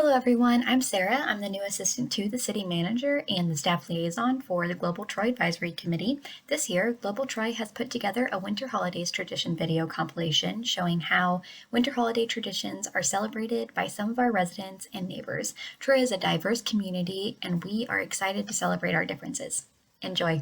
Hello, everyone. I'm Sarah. I'm the new assistant to the city manager and the staff liaison for the Global Troy Advisory Committee. This year, Global Troy has put together a Winter Holidays tradition video compilation showing how winter holiday traditions are celebrated by some of our residents and neighbors. Troy is a diverse community, and we are excited to celebrate our differences. Enjoy.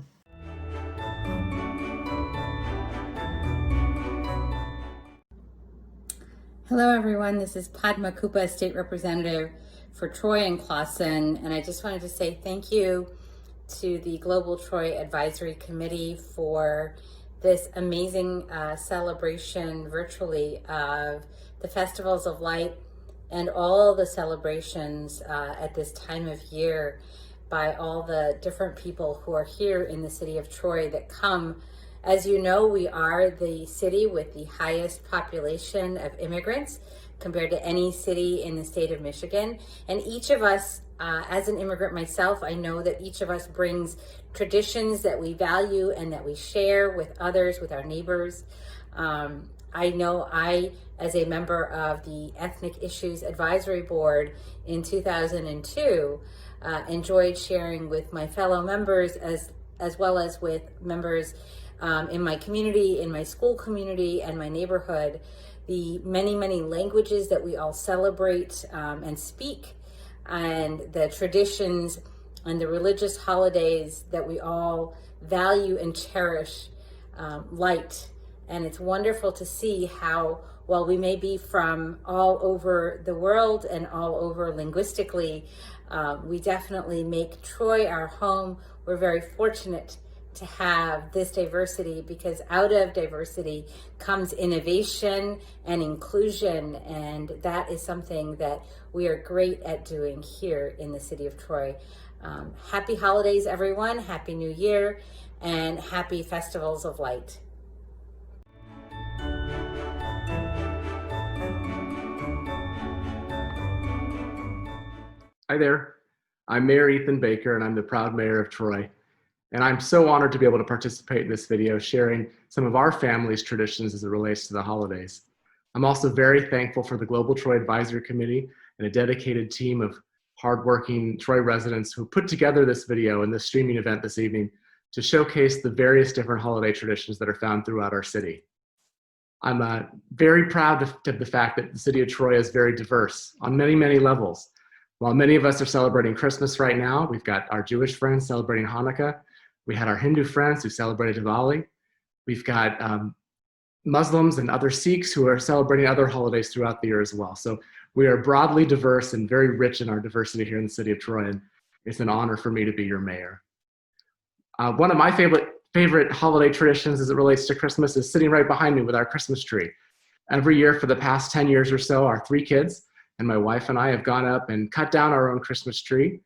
Hello everyone, this is Padma Kupa, State Representative for Troy and Clawson, and I just wanted to say thank you to the Global Troy Advisory Committee for this amazing celebration virtually of the Festivals of Light and all the celebrations at this time of year by all the different people who are here in the city of Troy that come. As you know, we are the city with the highest population of immigrants compared to any city in the state of Michigan. And each of us, as an immigrant myself, I know that each of us brings traditions that we value and that we share with others, with our neighbors. I know I, as a member of the Ethnic Issues Advisory Board in 2002, enjoyed sharing with my fellow members as well as with members in my community, in my school community, and my neighborhood, the many, many languages that we all celebrate and speak, and the traditions and the religious holidays that we all value and cherish light. And it's wonderful to see how, while we may be from all over the world and all over linguistically, we definitely make Troy our home. We're very fortunate to have this diversity, because out of diversity comes innovation and inclusion, and that is something that we are great at doing here in the city of Troy. Happy holidays, everyone. Happy New Year, and happy Festivals of Light. Hi there, I'm Mayor Ethan Baker, and I'm the proud mayor of Troy. And I'm so honored to be able to participate in this video, sharing some of our family's traditions as it relates to the holidays. I'm also very thankful for the Global Troy Advisory Committee and a dedicated team of hardworking Troy residents who put together this video and this streaming event this evening to showcase the various different holiday traditions that are found throughout our city. I'm very proud of the fact that the city of Troy is very diverse on many, many levels. While many of us are celebrating Christmas right now, we've got our Jewish friends celebrating Hanukkah. We had our Hindu friends who celebrated Diwali. We've got Muslims and other Sikhs who are celebrating other holidays throughout the year as well. So we are broadly diverse and very rich in our diversity here in the city of Troy, and it's an honor for me to be your mayor. One of my favorite holiday traditions as it relates to Christmas is sitting right behind me with our Christmas tree. Every year for the past 10 years or so, our 3 kids and my wife and I have gone up and cut down our own Christmas tree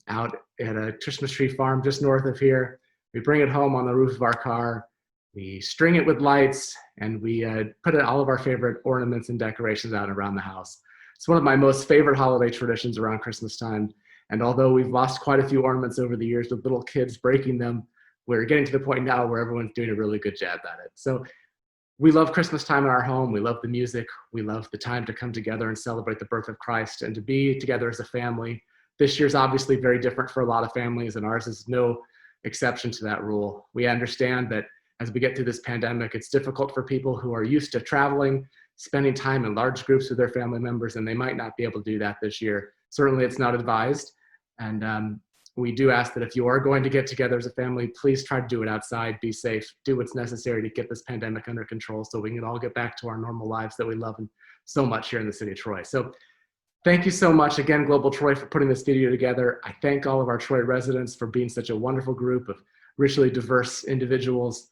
out at a Christmas tree farm just north of here. We bring it home on the roof of our car, we string it with lights, and we put all of our favorite ornaments and decorations out around the house. It's one of my most favorite holiday traditions around Christmas time. And although we've lost quite a few ornaments over the years with little kids breaking them, we're getting to the point now where everyone's doing a really good job at it. So we love Christmas time in our home. We love the music. We love the time to come together and celebrate the birth of Christ and to be together as a family. This year's obviously very different for a lot of families, and ours is no exception to that rule. We understand that as we get through this pandemic, it's difficult for people who are used to traveling, spending time in large groups with their family members, and they might not be able to do that this year. Certainly it's not advised. And we do ask that if you are going to get together as a family, please try to do it outside, be safe, do what's necessary to get this pandemic under control so we can all get back to our normal lives that we love so much here in the city of Troy. So thank you so much again, Global Troy, for putting this video together. I thank all of our Troy residents for being such a wonderful group of richly diverse individuals.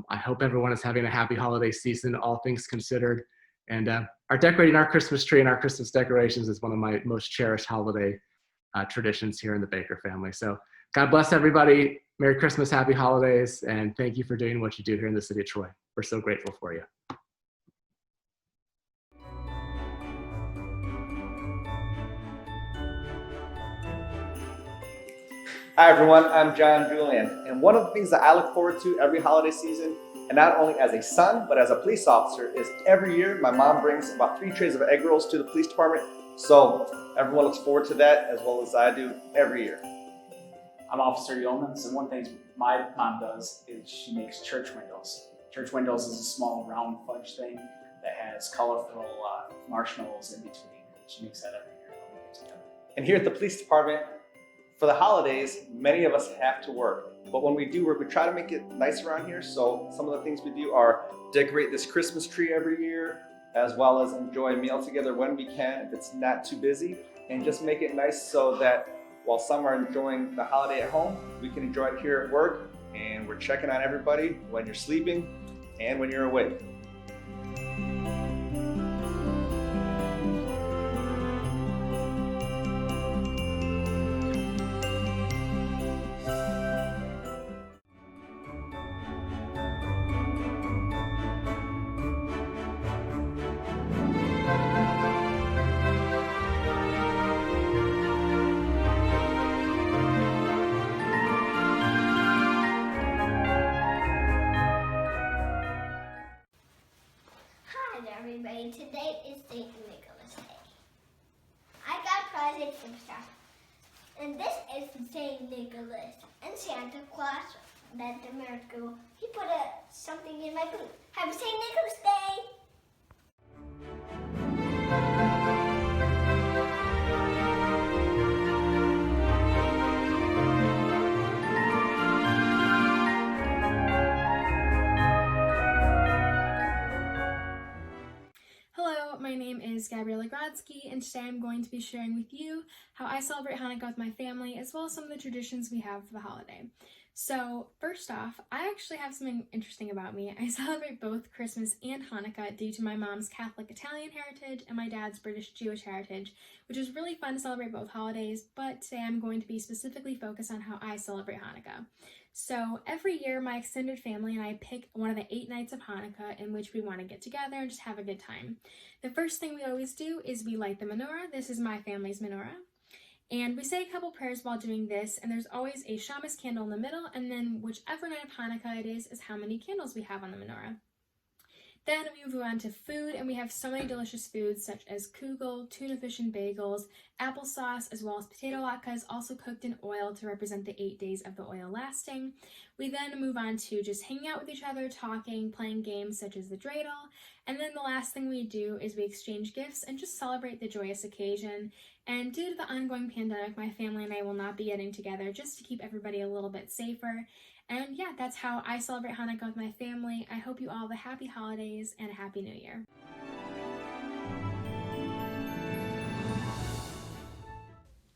I hope everyone is having a happy holiday season, all things considered. And our decorating our Christmas tree and our Christmas decorations is one of my most cherished holiday traditions here in the Baker family. So God bless everybody. Merry Christmas, happy holidays, and thank you for doing what you do here in the city of Troy. We're so grateful for you. Hi everyone, I'm John Julian, and one of the things that I look forward to every holiday season, and not only as a son, but as a police officer, is every year my mom brings about 3 trays of egg rolls to the police department. So everyone looks forward to that as well as I do every year. I'm Officer Yeomans, and one thing my mom does is she makes church windows. Church windows is a small round fudge thing that has colorful marshmallows in between. She makes that every year when we get together. And here at the police department, for the holidays, many of us have to work. But when we do work, we try to make it nice around here. So some of the things we do are decorate this Christmas tree every year, as well as enjoy a meal together when we can, if it's not too busy, and just make it nice so that while some are enjoying the holiday at home, we can enjoy it here at work, and we're checking on everybody when you're sleeping and when you're awake. Hi there, everybody. Today is St. Nicholas Day. I got presents and stuff. And this is St. Nicholas and Santa Claus that the miracle. He put something in my boot. Happy St. Nicholas Day! Hello, my name is Gabriella Grodsky, and today I'm going to be sharing with you how I celebrate Hanukkah with my family, as well as some of the traditions we have for the holiday. So, first off, I actually have something interesting about me. I celebrate both Christmas and Hanukkah due to my mom's Catholic Italian heritage and my dad's British Jewish heritage, which is really fun to celebrate both holidays, but today I'm going to be specifically focused on how I celebrate Hanukkah. So every year, my extended family and I pick one of the 8 nights of Hanukkah in which we want to get together and just have a good time. The first thing we always do is we light the menorah. This is my family's menorah. And we say a couple prayers while doing this, and there's always a shamus candle in the middle, and then whichever night of Hanukkah it is how many candles we have on the menorah. Then we move on to food, and we have so many delicious foods such as kugel, tuna fish and bagels, applesauce, as well as potato latkes, also cooked in oil to represent the 8 days of the oil lasting. We then move on to just hanging out with each other, talking, playing games such as the dreidel, and then the last thing we do is we exchange gifts and just celebrate the joyous occasion. And due to the ongoing pandemic, my family and I will not be getting together just to keep everybody a little bit safer. And yeah, that's how I celebrate Hanukkah with my family. I hope you all have a happy holidays and a happy new year.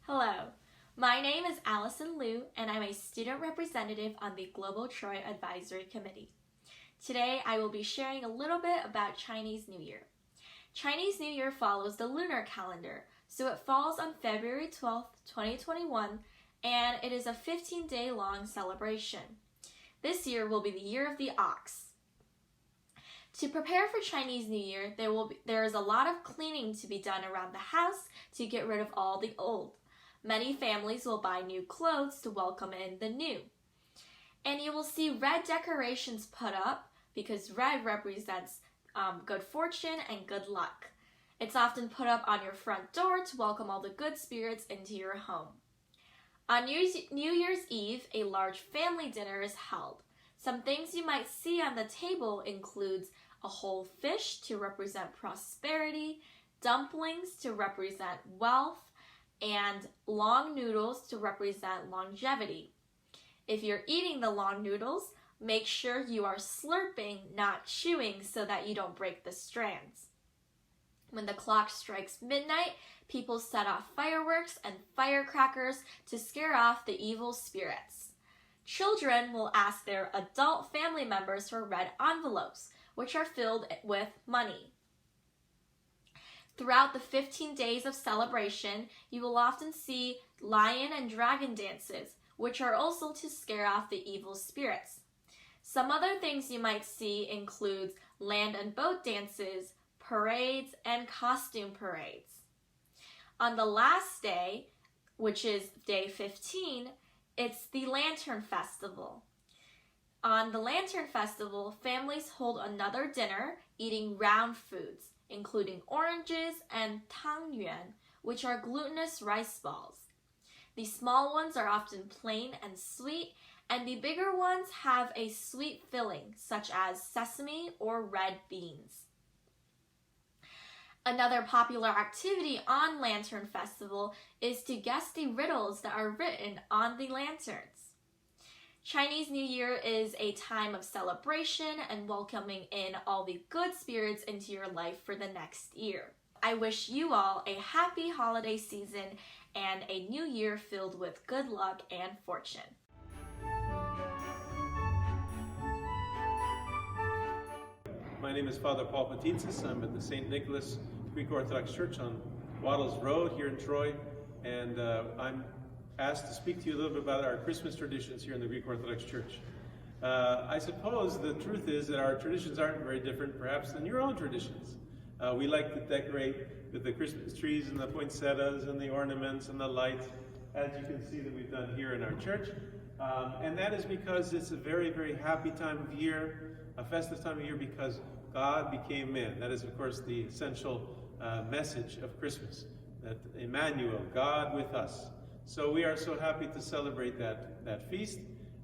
Hello, my name is Allison Liu, and I'm a student representative on the Global Troy Advisory Committee. Today, I will be sharing a little bit about Chinese New Year. Chinese New Year follows the lunar calendar, so it falls on February 12th, 2021, and it is a 15-day long celebration. This year will be the year of the ox. To prepare for Chinese New Year, there is a lot of cleaning to be done around the house to get rid of all the old. Many families will buy new clothes to welcome in the new. And you will see red decorations put up because red represents good fortune and good luck. It's often put up on your front door to welcome all the good spirits into your home. On New Year's Eve, a large family dinner is held. Some things you might see on the table includes a whole fish to represent prosperity, dumplings to represent wealth, and long noodles to represent longevity. If you're eating the long noodles, make sure you are slurping, not chewing, so that you don't break the strands. When the clock strikes midnight, people set off fireworks and firecrackers to scare off the evil spirits. Children will ask their adult family members for red envelopes, which are filled with money. Throughout the 15 days of celebration, you will often see lion and dragon dances, which are also to scare off the evil spirits. Some other things you might see include land and boat dances, parades, and costume parades. On the last day, which is day 15, it's the Lantern Festival. On the Lantern Festival, families hold another dinner eating round foods, including oranges and tangyuan, which are glutinous rice balls. The small ones are often plain and sweet, and the bigger ones have a sweet filling, such as sesame or red beans. Another popular activity on Lantern Festival is to guess the riddles that are written on the lanterns. Chinese New Year is a time of celebration and welcoming in all the good spirits into your life for the next year. I wish you all a happy holiday season and a new year filled with good luck and fortune. My name is Father Paul Patitsis. I'm at the St. Nicholas Greek Orthodox Church on Waddles Road here in Troy, and I'm asked to speak to you a little bit about our Christmas traditions here in the Greek Orthodox Church. I suppose the truth is that our traditions aren't very different, perhaps, than your own traditions. We like to decorate with the Christmas trees and the poinsettias and the ornaments and the lights, as you can see that we've done here in our church. And that is because it's a very, very happy time of year, a festive time of year, because God became man. That is, of course, the essential message of Christmas, that Emmanuel, God with us. So we are so happy to celebrate that feast.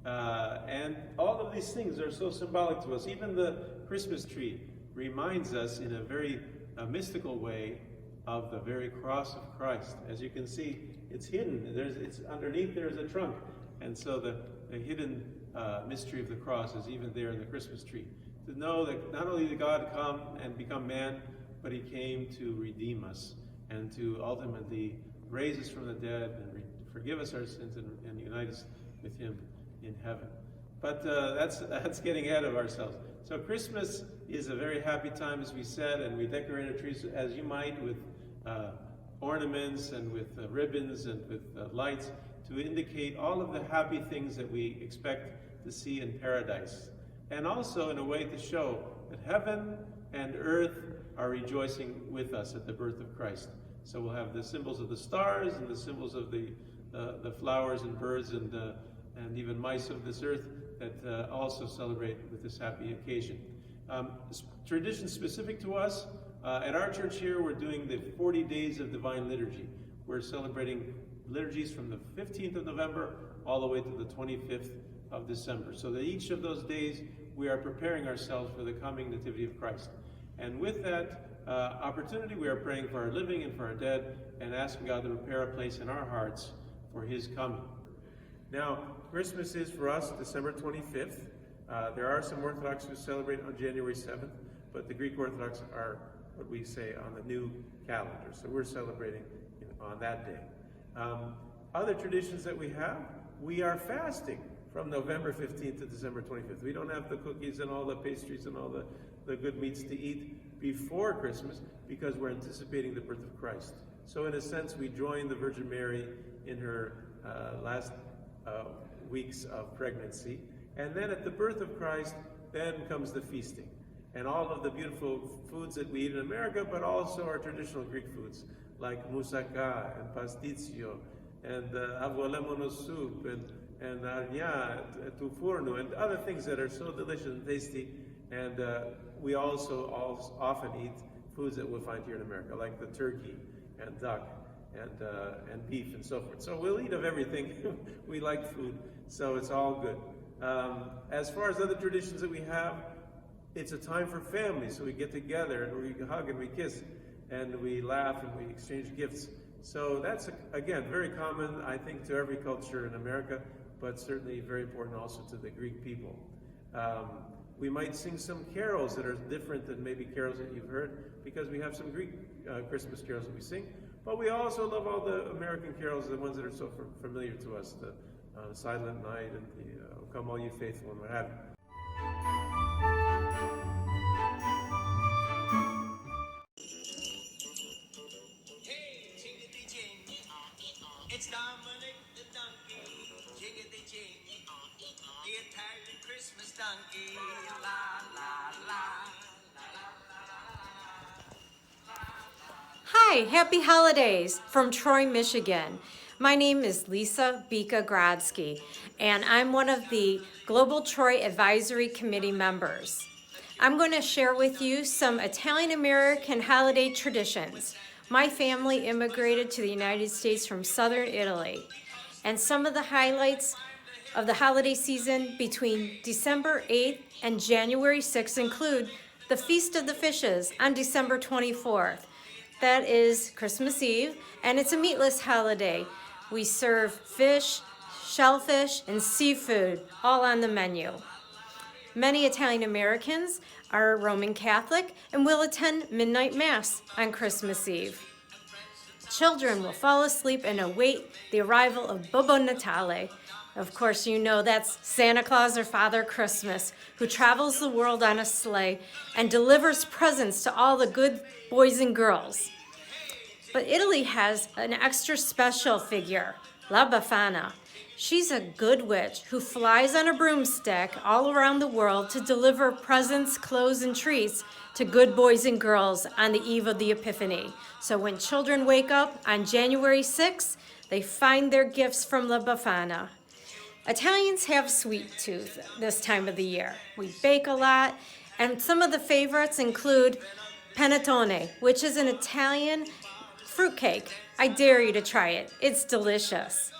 And all of these things are so symbolic to us. Even the Christmas tree reminds us in a very mystical way of the very cross of Christ. As you can see, it's hidden. It's underneath there's a trunk. And so the hidden mystery of the cross is even there in the Christmas tree. To know that not only did God come and become man, but he came to redeem us and to ultimately raise us from the dead and forgive us our sins and unite us with him in heaven. But that's getting ahead of ourselves. So Christmas is a very happy time, as we said, and we decorate our trees as you might with ornaments and with ribbons and with lights to indicate all of the happy things that we expect to see in paradise. And also in a way to show that heaven and earth are rejoicing with us at the birth of Christ. So we'll have the symbols of the stars and the symbols of the flowers and birds and even mice of this earth that also celebrate with this happy occasion. Tradition specific to us, at our church here, we're doing the 40 days of divine liturgy. We're celebrating liturgies from the 15th of November all the way to the 25th of December. So that each of those days we are preparing ourselves for the coming Nativity of Christ. And with that opportunity, we are praying for our living and for our dead and asking God to prepare a place in our hearts for his coming. Now, Christmas is for us December 25th. There are some Orthodox who celebrate on January 7th, but the Greek Orthodox are what we say on the new calendar. So we're celebrating on that day. Other traditions that we are fasting from November 15th to December 25th. We don't have the cookies and all the pastries and all the good meats to eat before Christmas because we're anticipating the birth of Christ. So in a sense, we join the Virgin Mary in her last weeks of pregnancy. And then at the birth of Christ, then comes the feasting. And all of the beautiful foods that we eat in America, but also our traditional Greek foods, like moussaka and pasticcio, and avolemono soup, and arnia, tufurnu, and other things that are so delicious and tasty. And we also often eat foods that we'll find here in America, like the turkey and duck and beef and so forth. So we'll eat of everything. We like food, so it's all good. As far as other traditions that we have, it's a time for family, so we get together and we hug and we kiss and we laugh and we exchange gifts. So that's, again, very common, I think, to every culture in America, but certainly very important also to the Greek people. We might sing some carols that are different than maybe carols that you've heard, because we have some Greek Christmas carols that we sing, but we also love all the American carols, the ones that are so familiar to us, the Silent Night and the O Come All You Faithful and what have you. It's Dominic the donkey, jiggity-jing, the Italian Christmas donkey, la la la, Hi, happy holidays from Troy, Michigan. My name is Lisa Bika Grodsky, and I'm one of the Global Troy Advisory Committee members. I'm going to share with you some Italian American holiday traditions. My family immigrated to the United States from southern Italy, and some of the highlights of the holiday season between December 8th and January 6th include the Feast of the Fishes on December 24th. That is Christmas Eve, and it's a meatless holiday. We serve fish, shellfish, and seafood all on the menu. Many Italian Americans are Roman Catholic and will attend midnight mass on Christmas Eve. Children will fall asleep and await the arrival of Babbo Natale. Of course, you know that's Santa Claus or Father Christmas, who travels the world on a sleigh and delivers presents to all the good boys and girls. But Italy has an extra special figure, La Befana. She's a good witch who flies on a broomstick all around the world to deliver presents, clothes, and treats to good boys and girls on the eve of the Epiphany. So when children wake up on January 6th, they find their gifts from La Befana. Italians have sweet tooth this time of the year. We bake a lot, and some of the favorites include panettone, which is an Italian fruitcake. I dare you to try it. It's delicious.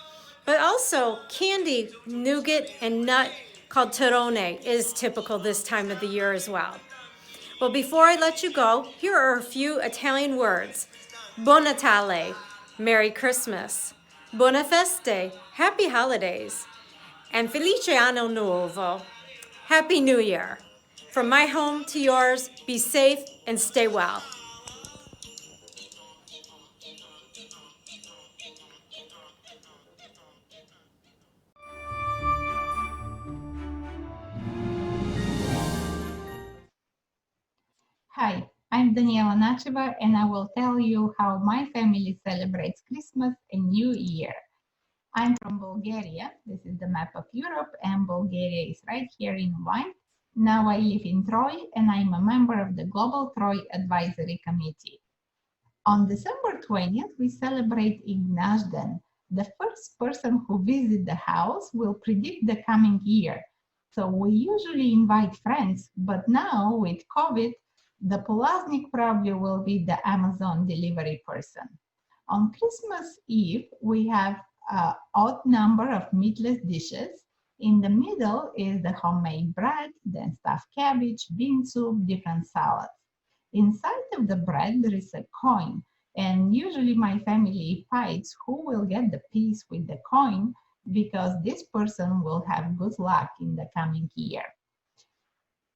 But also candy, nougat, and nut called Torrone is typical this time of the year as well. Well, before I let you go, here are a few Italian words. Buon Natale, Merry Christmas. Buone Feste, Happy Holidays. And Felice Anno Nuovo, Happy New Year. From my home to yours, be safe and stay well. Hi, I'm Daniela Nacheva, and I will tell you how my family celebrates Christmas and New Year. I'm from Bulgaria. This is the map of Europe, and Bulgaria is right here in white. Now I live in Troy, and I'm a member of the Global Troy Advisory Committee. On December 20th, we celebrate Ignashden. The first person who visits the house will predict the coming year. So we usually invite friends, but now with COVID, the Polaznik probably will be the Amazon delivery person. On Christmas Eve, we have an odd number of meatless dishes. In the middle is the homemade bread, then stuffed cabbage, bean soup, different salads. Inside of the bread, there is a coin, and usually my family fights who will get the piece with the coin because this person will have good luck in the coming year.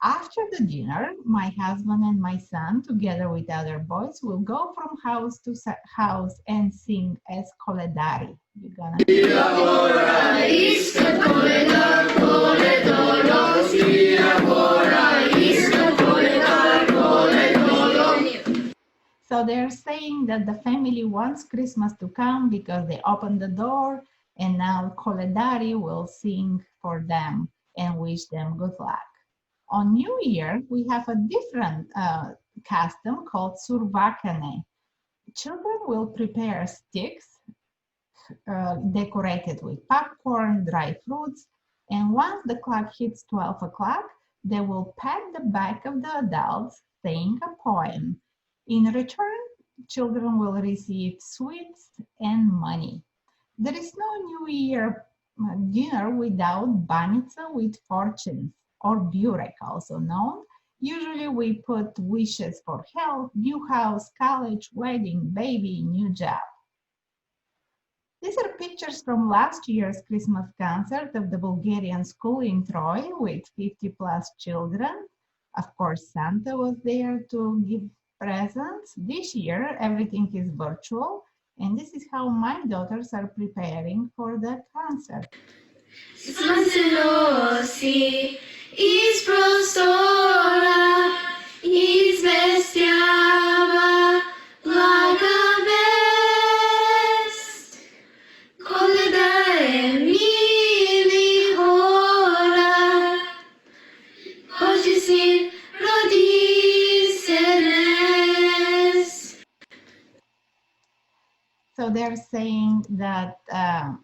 After the dinner, my husband and my son, together with other boys, will go from house to house and sing as Koledari. You're gonna So they're saying that the family wants Christmas to come because they opened the door, and now Koledari will sing for them and wish them good luck. On New Year, we have a different custom called survakane. Children will prepare sticks decorated with popcorn, dry fruits, and once the clock hits 12 o'clock, they will pat the back of the adults saying a poem. In return, children will receive sweets and money. There is no New Year dinner without banitsa with fortunes, or burek also known. Usually we put wishes for health, new house, college, wedding, baby, new job. These are pictures from last year's Christmas concert of the Bulgarian school in Troy with 50+ children. Of course, Santa was there to give presents. This year, everything is virtual, and this is how my daughters are preparing for the concert. Iz prostora, izvestjava blaga vest, koleda je mili hora, Božji sin rodi se dnes. So they're saying that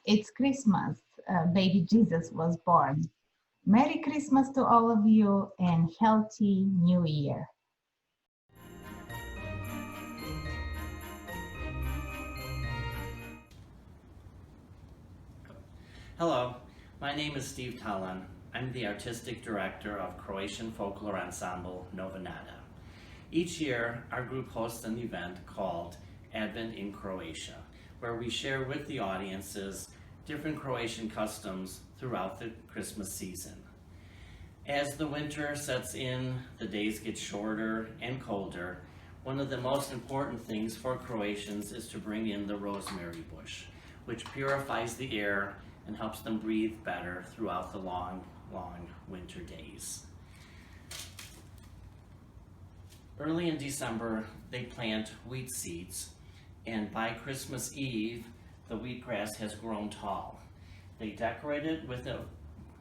it's Christmas, baby Jesus was born. Merry Christmas to all of you and healthy New Year. Hello, my name is Steve Talan. I'm the Artistic Director of Croatian Folklore Ensemble Nova Nada. Each year, our group hosts an event called Advent in Croatia, where we share with the audiences different Croatian customs throughout the Christmas season. As the winter sets in, the days get shorter and colder. One of the most important things for Croatians is to bring in the rosemary bush, which purifies the air and helps them breathe better throughout the long, long winter days. Early in December, they plant wheat seeds, and by Christmas Eve, the wheatgrass has grown tall. They decorate it with a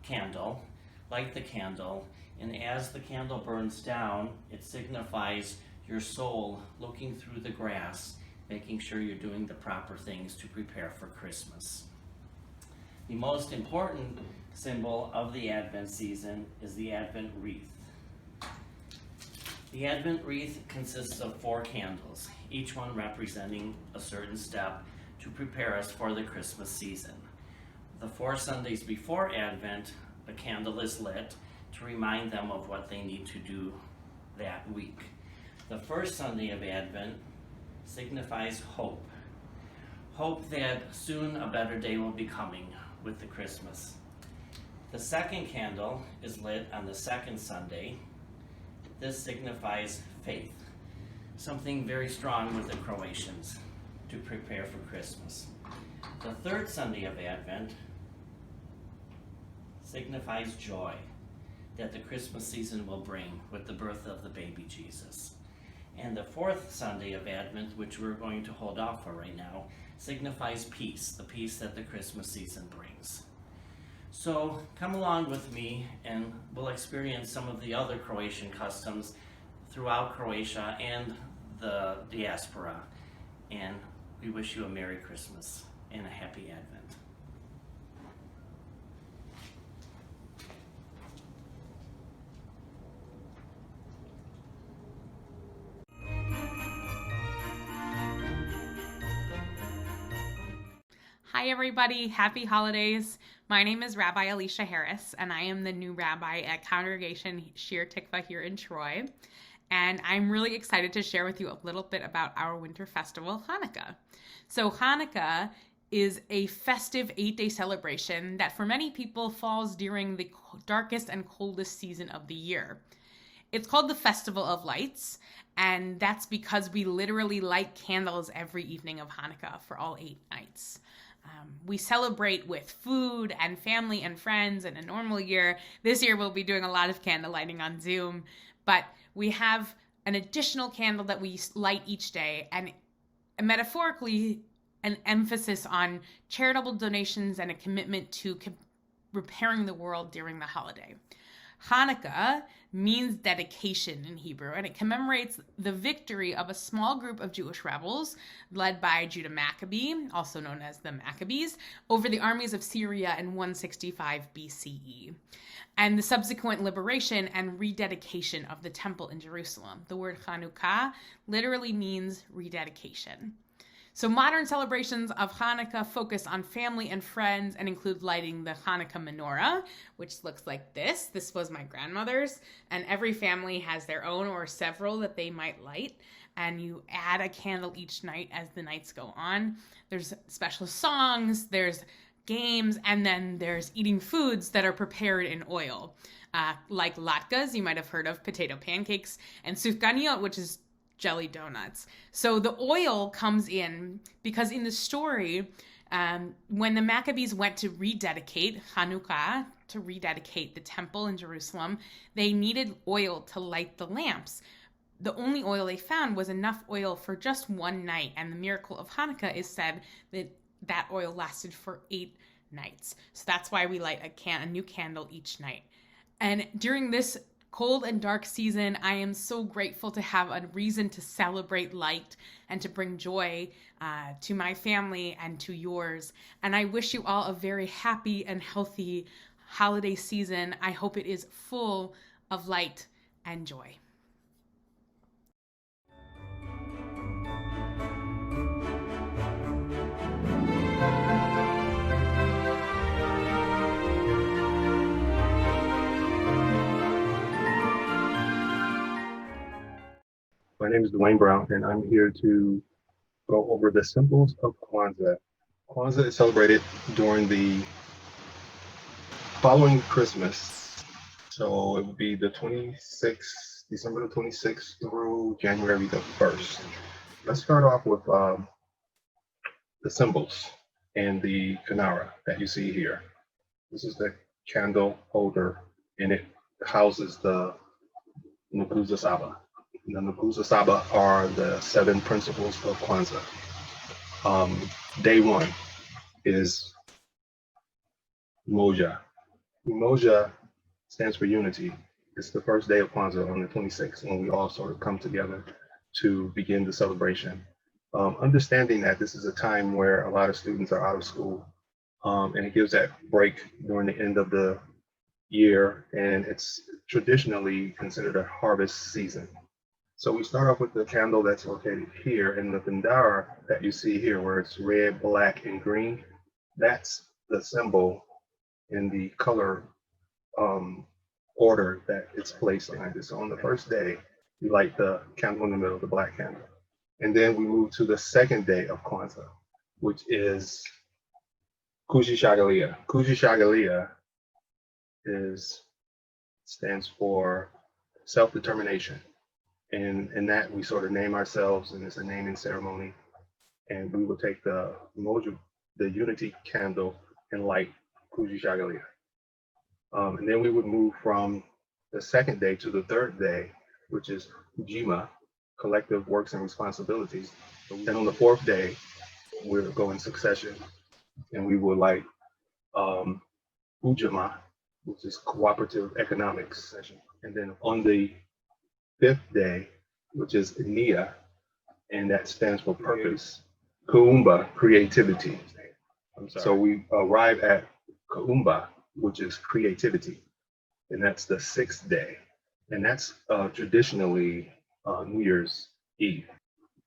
candle, light the candle, and as the candle burns down, it signifies your soul looking through the grass, making sure you're doing the proper things to prepare for Christmas. The most important symbol of the Advent season is the Advent wreath. The Advent wreath consists of 4 candles, each one representing a certain step to prepare us for the Christmas season. The 4 Sundays before Advent, a candle is lit to remind them of what they need to do that week. The first Sunday of Advent signifies hope. Hope that soon a better day will be coming with the Christmas. The second candle is lit on the second Sunday. This signifies faith, something very strong with the Croatians to prepare for Christmas. The third Sunday of Advent signifies joy that the Christmas season will bring with the birth of the baby Jesus. And the fourth Sunday of Advent, which we're going to hold off for right now, signifies peace, the peace that the Christmas season brings. So come along with me and we'll experience some of the other Croatian customs throughout Croatia and the diaspora. And we wish you a Merry Christmas and a Happy Advent. Hi everybody, happy holidays. My name is Rabbi Alicia Harris and I am the new rabbi at Congregation Shir Tikva here in Troy. And I'm really excited to share with you a little bit about our winter festival, Hanukkah. So Hanukkah is a festive 8-day celebration that for many people falls during the darkest and coldest season of the year. It's called the Festival of Lights, and that's because we literally light candles every evening of Hanukkah for all 8 nights. We celebrate with food and family and friends in a normal year. This year we'll be doing a lot of candle lighting on Zoom, but we have an additional candle that we light each day, and metaphorically an emphasis on charitable donations and a commitment to repairing the world during the holiday. Hanukkah means dedication in Hebrew, and it commemorates the victory of a small group of Jewish rebels led by Judah Maccabee, also known as the Maccabees, over the armies of Syria in 165 BCE, and the subsequent liberation and rededication of the temple in Jerusalem. The word Chanukah literally means rededication. So modern celebrations of Hanukkah focus on family and friends and include lighting the Hanukkah menorah, which looks like this. This was my grandmother's, and every family has their own or several that they might light, and you add a candle each night as the nights go on. There's special songs, there's games, and then there's eating foods that are prepared in oil, like latkes, you might have heard of, potato pancakes, and sufganiyot, which is jelly donuts. So the oil comes in because in the story, when the Maccabees went to rededicate Hanukkah, to rededicate the temple in Jerusalem, they needed oil to light the lamps. The only oil they found was enough oil for just one night, and the miracle of Hanukkah is said that that oil lasted for 8 nights. So that's why we light a new candle each night. And during this cold and dark season, I am so grateful to have a reason to celebrate light and to bring joy to my family and to yours. And I wish you all a very happy and healthy holiday season. I hope it is full of light and joy. My name is Dwayne Brown, and I'm here to go over the symbols of Kwanzaa. Kwanzaa is celebrated during the following Christmas. So it would be the 26th, December the 26th through January the 1st. Let's start off with the symbols and the kinara that you see here. This is the candle holder, and it houses the Nguzo Saba. The Nguzo Saba are the 7 principles of Kwanzaa. Day 1 is Umoja. Umoja stands for unity. It's the first day of Kwanzaa on the 26th when we all sort of come together to begin the celebration. Understanding that this is a time where a lot of students are out of school, and it gives that break during the end of the year, and it's traditionally considered a harvest season. So we start off with the candle that's located here, and the bendera that you see here, where it's red, black, and green, that's the symbol in the color order that it's placed behind it. So on the first day, we light the candle in the middle, the black candle. And then we move to the second day of Kwanzaa, which is Kujishangalia. Kujishangalia stands for self-determination. And in that we sort of name ourselves, and it's a naming ceremony. And we will take the Umoja, the unity candle, and light Kujishangalia. And then we would move from the second day to the third day, which is Ujima, collective works and responsibilities. And on the fourth day, we'll go in succession, and we will light Ujima, which is cooperative economics session. And then on the fifth day, which is Nia, and that stands for purpose, Kuumba, creativity. So we arrive at Kuumba, which is creativity, and that's the sixth day. And that's traditionally New Year's Eve,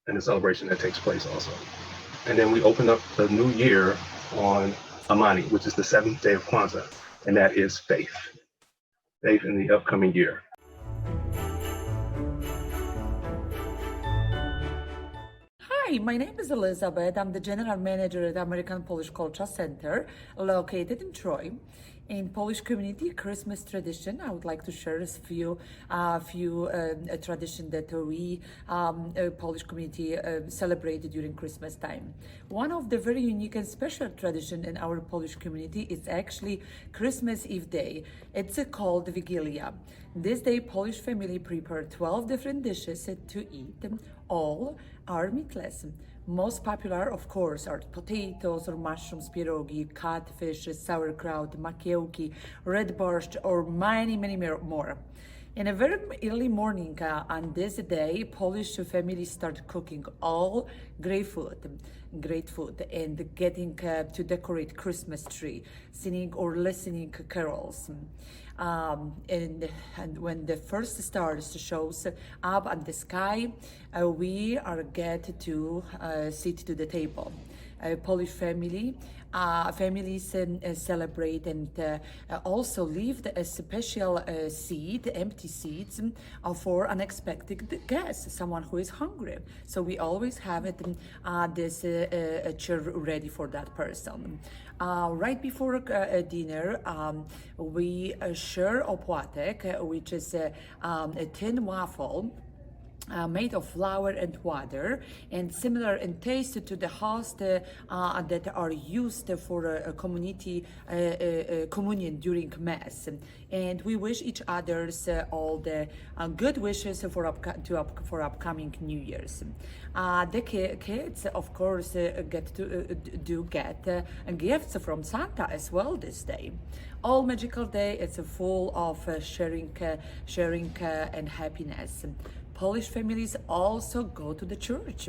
and the celebration that takes place also. And then we open up the new year on Amani, which is the 7th day of Kwanzaa, and that is faith. Faith in the upcoming year. Hi, my name is Elizabeth. I'm the General Manager at American Polish Culture Center, located in Troy. In Polish community Christmas tradition, I would like to share a few tradition that we Polish community celebrate during Christmas time. One of the very unique and special tradition in our Polish community is actually Christmas Eve day. It's called Wigilia. This day, Polish family prepare 12 different dishes to eat. All are meatless. Most popular, of course, are potatoes or mushrooms, pierogi, catfish, sauerkraut, makiełki, red borscht, or many more. In a very early morning on this day, Polish families start cooking all great food, and getting to decorate Christmas tree, singing or listening carols. And when the first stars shows up at the sky, we are get to sit to the table. Polish families celebrate and also leave a special seat, empty seats, for unexpected guests, someone who is hungry. So we always have it this chair ready for that person. Right before dinner, we share opłatek, which is a tin waffle made of flour and water, and similar in taste to the host that are used for a community communion during Mass. And we wish each other's all the good wishes for upcoming New Year's. The kids, of course, get gifts from Santa as well this day. All magical day. It's full of sharing and happiness. Polish families also go to the church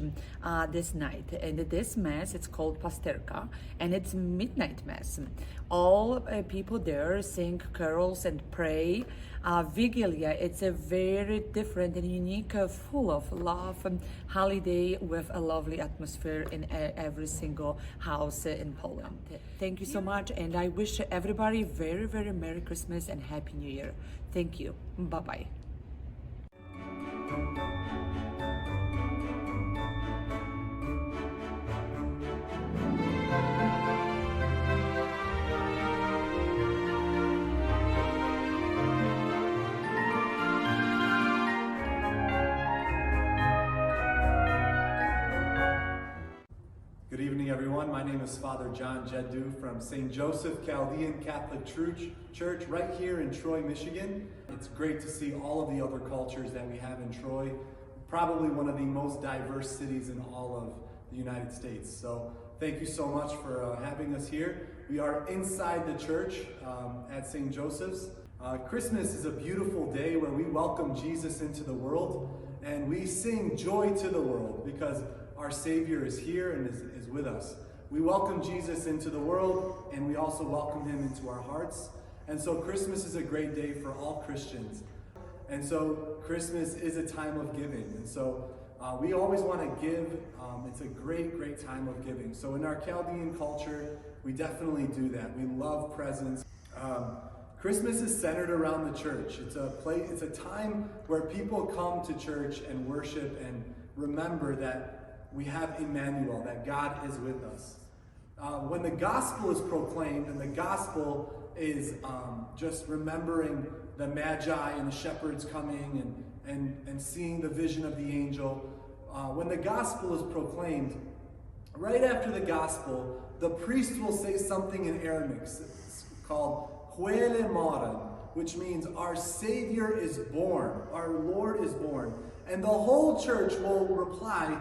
this night, and this Mass, it's called Pasterka, and it's midnight Mass. All people there sing carols and pray. Wigilia, it's a very different and unique, full of love holiday with a lovely atmosphere in every single house in Poland. Thank you so much, and I wish everybody very, very Merry Christmas and Happy New Year. Thank you. Bye-bye. everyone. My name is Father John Jeddu from St. Joseph Chaldean Catholic Church right here in Troy, Michigan. It's great to see all of the other cultures that we have in Troy, probably one of the most diverse cities in all of the United States. So thank you so much for having us here. We are inside the church at St. Joseph's. Christmas is a beautiful day where we welcome Jesus into the world and we sing joy to the world because our Savior is here and is with us. We welcome Jesus into the world and we also welcome him into our hearts. And so Christmas is a great day for all Christians. And so Christmas is a time of giving. And so we always want to give. It's a great, great time of giving. So in our Chaldean culture, we definitely do that. We love presents. Christmas is centered around the church. It's a time where people come to church and worship and remember that we have Emmanuel, that God is with us. When the gospel is proclaimed, and the gospel is just remembering the Magi and the shepherds coming and seeing the vision of the angel. When the gospel is proclaimed, right after the gospel, the priest will say something in Aramaic. It's called Huele Maran, which means our Savior is born, our Lord is born. And the whole church will reply,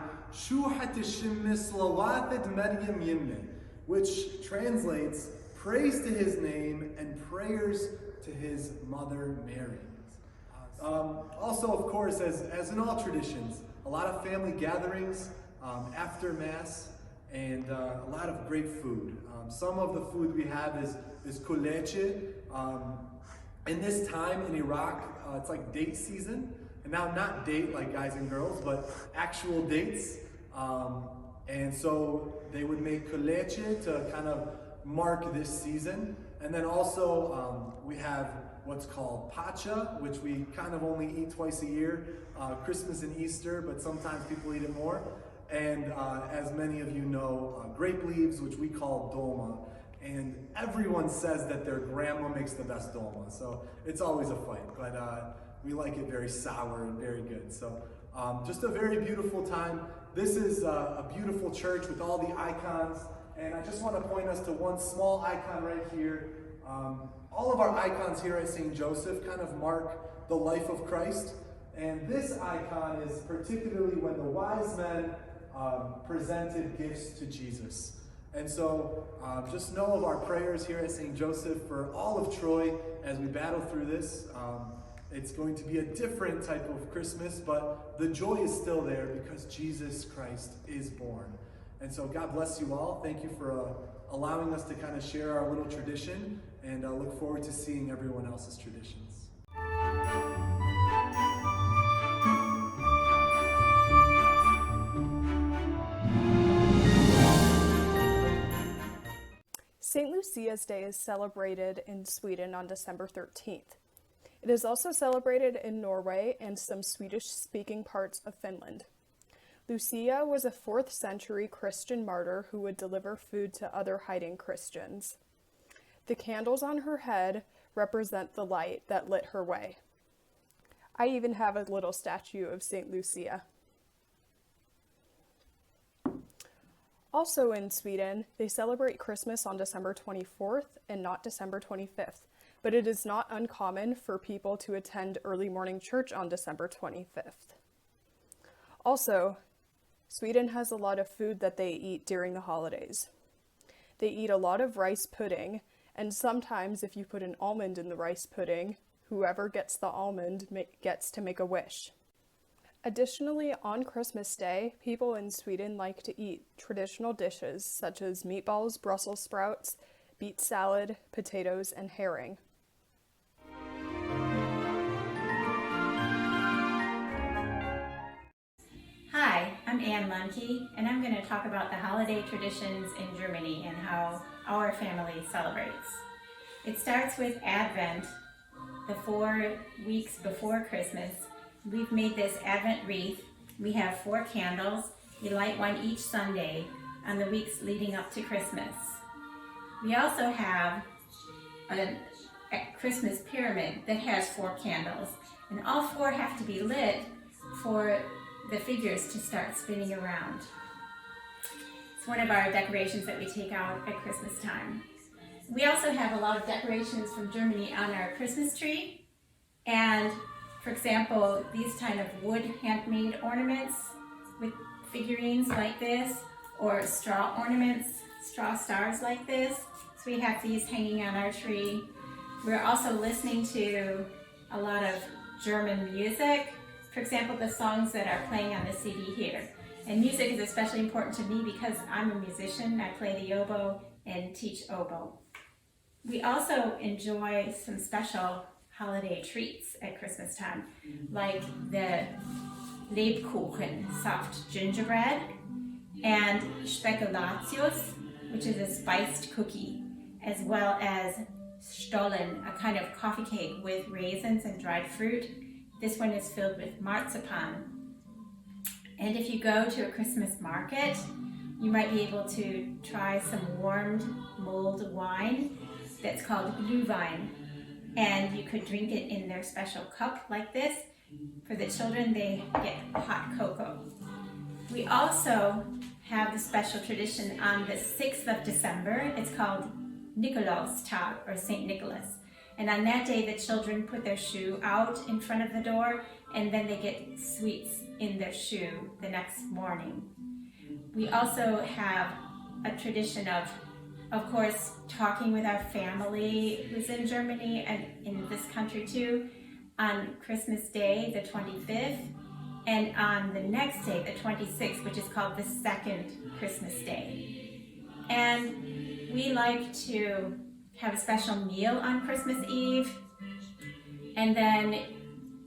which translates praise to his name and prayers to his mother Mary. Also, of course, as in all traditions, a lot of family gatherings after Mass and a lot of great food. Some of the food we have is kuleche. In this time in Iraq, it's like date season. And now not date like guys and girls, but actual dates. And so they would make kuleche to kind of mark this season. And then also we have what's called pacha, which we kind of only eat twice a year, Christmas and Easter, but sometimes people eat it more. And as many of you know, grape leaves, which we call dolma. And everyone says that their grandma makes the best dolma, so it's always a fight, but we like it very sour and very good. So just a very beautiful time. This is a beautiful church with all the icons, and I just want to point us to one small icon right here. All of our icons here at St. Joseph kind of mark the life of Christ, and this icon is particularly when the wise men presented gifts to Jesus. And so just know of our prayers here at St. Joseph for all of Troy as we battle through this. It's going to be a different type of Christmas, but the joy is still there because Jesus Christ is born. And so God bless you all. Thank you for allowing us to kind of share our little tradition, and I look forward to seeing everyone else's traditions. St. Lucia's Day is celebrated in Sweden on December 13th. It is also celebrated in Norway and some Swedish-speaking parts of Finland. Lucia was a 4th century Christian martyr who would deliver food to other hiding Christians. The candles on her head represent the light that lit her way. I even have a little statue of St. Lucia. Also in Sweden, they celebrate Christmas on December 24th and not December 25th, but it is not uncommon for people to attend early morning church on December 25th. Also, Sweden has a lot of food that they eat during the holidays. They eat a lot of rice pudding, and sometimes if you put an almond in the rice pudding, whoever gets the almond gets to make a wish. Additionally, on Christmas Day, people in Sweden like to eat traditional dishes such as meatballs, Brussels sprouts, beet salad, potatoes, and herring. Hi, I'm Ann Munke, and I'm going to talk about the holiday traditions in Germany and how our family celebrates. It starts with Advent, the 4 weeks before Christmas. We've made this Advent wreath. We have 4 candles. We light one each Sunday on the weeks leading up to Christmas. We also have a Christmas pyramid that has 4 candles, and all 4 have to be lit for the figures to start spinning around. one of our decorations that we take out at Christmas time. We also have a lot of decorations from Germany on our Christmas tree. And for example, these kind of wood handmade ornaments with figurines like this, or straw ornaments, straw stars like this. So we have these hanging on our tree. We're also listening to a lot of German music. For example, the songs that are playing on the CD here. And music is especially important to me because I'm a musician. I play the oboe and teach oboe. We also enjoy some special holiday treats at Christmas time, like the Lebkuchen, soft gingerbread, and Spekulatius, which is a spiced cookie, as well as Stollen, a kind of coffee cake with raisins and dried fruit. This one is filled with marzipan. And if you go to a Christmas market, you might be able to try some warmed mulled wine that's called Glühwein. And you could drink it in their special cup like this. For the children, they get hot cocoa. We also have the special tradition on the 6th of December. It's called Nikolaustag, or St. Nicholas. And on that day, the children put their shoe out in front of the door, and then they get sweets in their shoe the next morning. We also have a tradition of course, talking with our family who's in Germany and in this country too, on Christmas Day, the 25th, and on the next day, the 26th, which is called the second Christmas Day. And we like to have a special meal on Christmas Eve, and then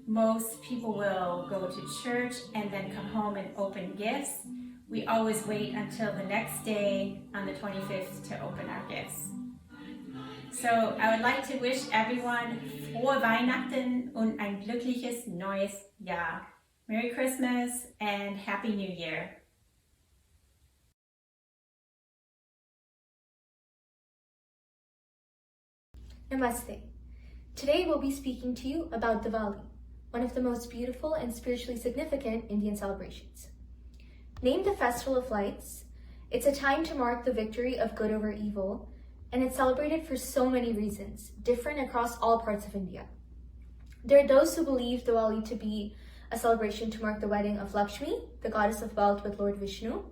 most people will go to church and then come home and open gifts. We always wait until the next day on the 25th to open our gifts. So I would like to wish everyone frohe Weihnachten und ein glückliches neues Jahr. Merry Christmas and Happy New Year. Namaste. Today we'll be speaking to you about Diwali, one of the most beautiful and spiritually significant Indian celebrations. Named the Festival of Lights, it's a time to mark the victory of good over evil, and it's celebrated for so many reasons, different across all parts of India. There are those who believe Diwali to be a celebration to mark the wedding of Lakshmi, the goddess of wealth, with Lord Vishnu.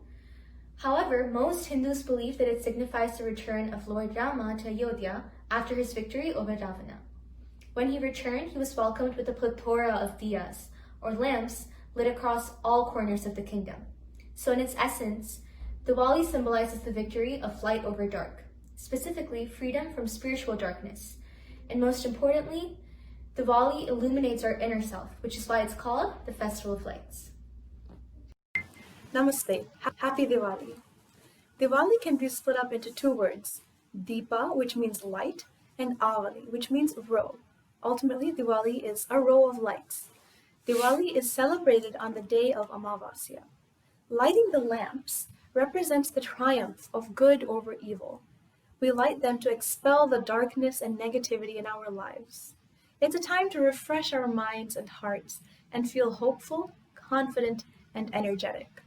However, most Hindus believe that it signifies the return of Lord Rama to Ayodhya after his victory over Ravana. When he returned, he was welcomed with a plethora of diyas, or lamps, lit across all corners of the kingdom. So in its essence, Diwali symbolizes the victory of light over dark, specifically freedom from spiritual darkness. And most importantly, Diwali illuminates our inner self, which is why it's called the Festival of Lights. Namaste. Happy Diwali. Diwali can be split up into two words, Deepa, which means light, and Avali, which means row. Ultimately, Diwali is a row of lights. Diwali is celebrated on the day of Amavasya. Lighting the lamps represents the triumph of good over evil. We light them to expel the darkness and negativity in our lives. It's a time to refresh our minds and hearts and feel hopeful, confident, and energetic.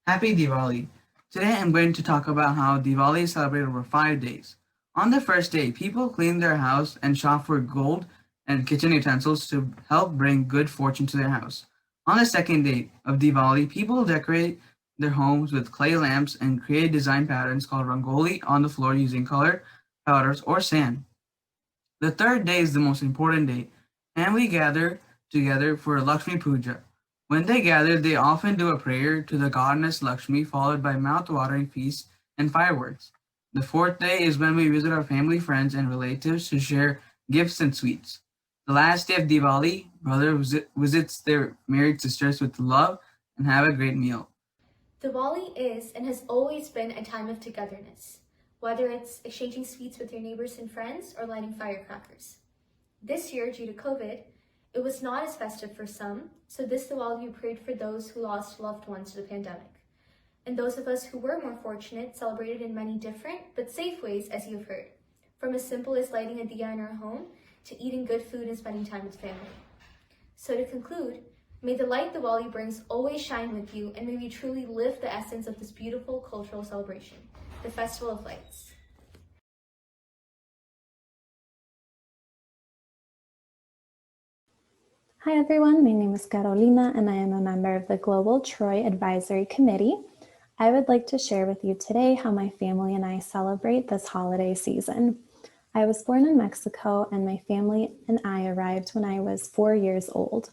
Happy Diwali! Today I'm going to talk about how Diwali is celebrated over 5 days. On the first day, people clean their house and shop for gold and kitchen utensils to help bring good fortune to their house. On the second day of Diwali, people decorate their homes with clay lamps and create design patterns called rangoli on the floor using color, powders, or sand. The third day is the most important day, and we gather together for Lakshmi Puja. When they gather, they often do a prayer to the goddess Lakshmi, followed by mouth-watering feasts and fireworks. The fourth day is when we visit our family, friends, and relatives to share gifts and sweets. The last day of Diwali, brother visits their married sisters with love and have a great meal. Diwali is and has always been a time of togetherness, whether it's exchanging sweets with your neighbors and friends or lighting firecrackers. This year, due to COVID, it was not as festive for some, so this Diwali we prayed for those who lost loved ones to the pandemic. And those of us who were more fortunate celebrated in many different but safe ways, as you've heard, from as simple as lighting a diya in our home to eating good food and spending time with family. So to conclude, May the light Diwali brings always shine with you, and may we truly live the essence of this beautiful cultural celebration, the Festival of Lights. Hi everyone, my name is Carolina and I am a member of the Global Troy Advisory Committee. I would like to share with you today how my family and I celebrate this holiday season. I was born in Mexico and my family and I arrived when I was 4 years old.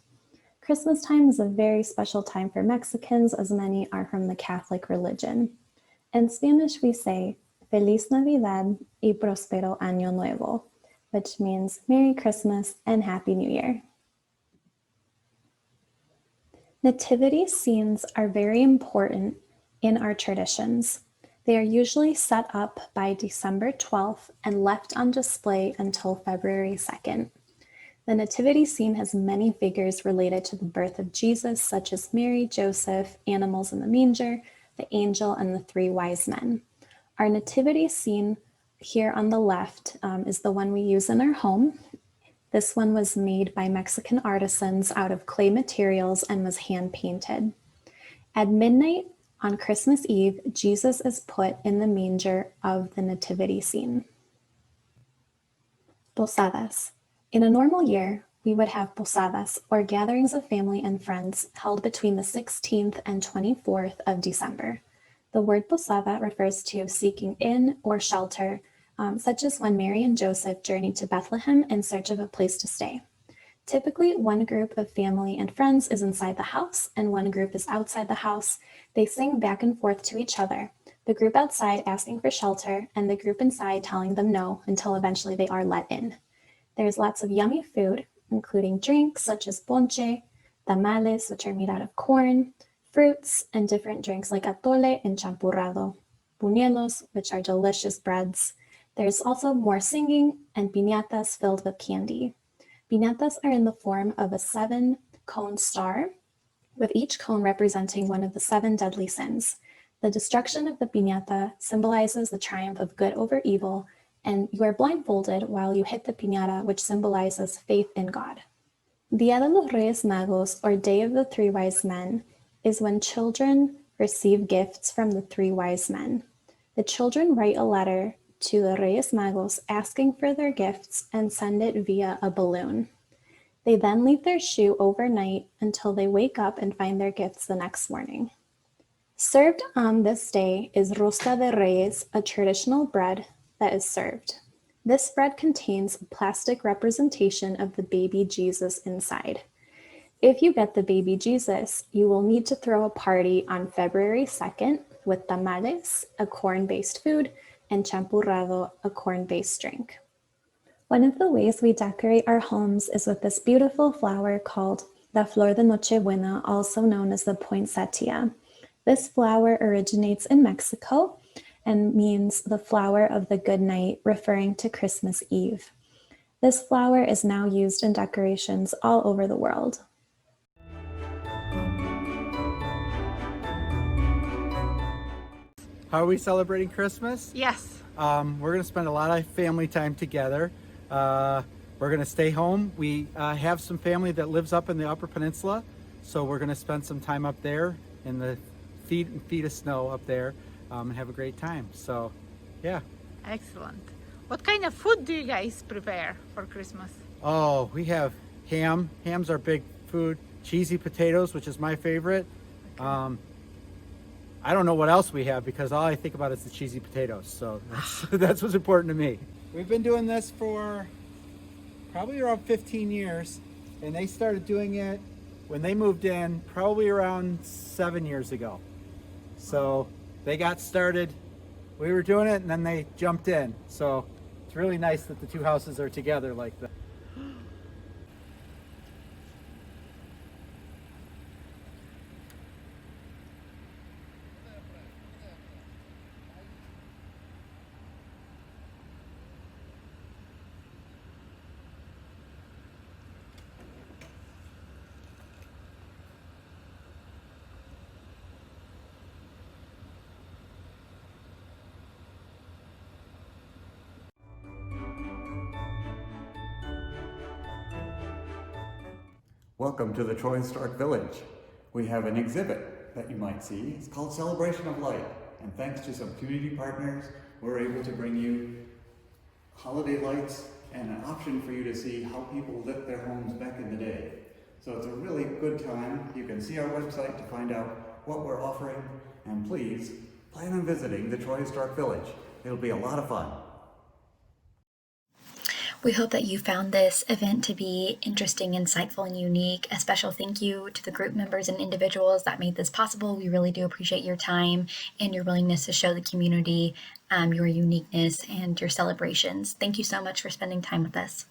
Christmas time is a very special time for Mexicans, as many are from the Catholic religion. In Spanish we say, Feliz Navidad y Prospero Año Nuevo, which means Merry Christmas and Happy New Year. Nativity scenes are very important in our traditions. They are usually set up by December 12th and left on display until February 2nd. The nativity scene has many figures related to the birth of Jesus, such as Mary, Joseph, animals in the manger, the angel, and the 3 wise men. Our nativity scene here on the left is the one we use in our home. This one was made by Mexican artisans out of clay materials and was hand painted. At midnight on Christmas Eve, Jesus is put in the manger of the nativity scene. Posadas. In a normal year, we would have posadas, or gatherings of family and friends, held between the 16th and 24th of December. The word posada refers to seeking inn or shelter, such as when Mary and Joseph journeyed to Bethlehem in search of a place to stay. Typically, one group of family and friends is inside the house and one group is outside the house. They sing back and forth to each other, the group outside asking for shelter and the group inside telling them no until eventually they are let in. There's lots of yummy food, including drinks such as ponche, tamales, which are made out of corn, fruits, and different drinks like atole and champurrado, buñuelos, which are delicious breads. There's also more singing and piñatas filled with candy. Piñatas are in the form of a 7-cone star, with each cone representing one of the 7 deadly sins. The destruction of the piñata symbolizes the triumph of good over evil, and you are blindfolded while you hit the piñata, which symbolizes faith in God. Dia de los Reyes Magos, or Day of the 3 Wise Men, is when children receive gifts from the 3 wise men. The children write a letter to the Reyes Magos asking for their gifts and send it via a balloon. They then leave their shoe overnight until they wake up and find their gifts the next morning. Served on this day is rosca de reyes, a traditional bread that is served. This bread contains a plastic representation of the baby Jesus inside. If you get the baby Jesus, you will need to throw a party on February 2nd with tamales, a corn-based food, and champurrado, a corn-based drink. One of the ways we decorate our homes is with this beautiful flower called La Flor de Nochebuena, also known as the poinsettia. This flower originates in Mexico and means the flower of the good night, referring to Christmas Eve. This flower is now used in decorations all over the world. How are we celebrating Christmas? Yes. We're going to spend a lot of family time together. We're going to stay home. We have some family that lives up in the Upper Peninsula, so we're going to spend some time up there in the feet of snow up there and have a great time. So, yeah. Excellent. What kind of food do you guys prepare for Christmas? Oh, we have ham. Ham's our big food. Cheesy potatoes, which is my favorite. Okay. I don't know what else we have because all I think about is the cheesy potatoes. So that's what's important to me. We've been doing this for probably around 15 years, and they started doing it when they moved in probably around 7 years ago. So they got started, we were doing it, and then they jumped in. So it's really nice that the 2 houses are together like that. Welcome to the Troy Historic Village. We have an exhibit that you might see. It's called Celebration of Light. And thanks to some community partners, we're able to bring you holiday lights and an option for you to see how people lit their homes back in the day. So it's a really good time. You can see our website to find out what we're offering. And please, plan on visiting the Troy Historic Village. It'll be a lot of fun. We hope that you found this event to be interesting, insightful, and unique. A special thank you to the group members and individuals that made this possible. We really do appreciate your time and your willingness to show the community your uniqueness and your celebrations. Thank you so much for spending time with us.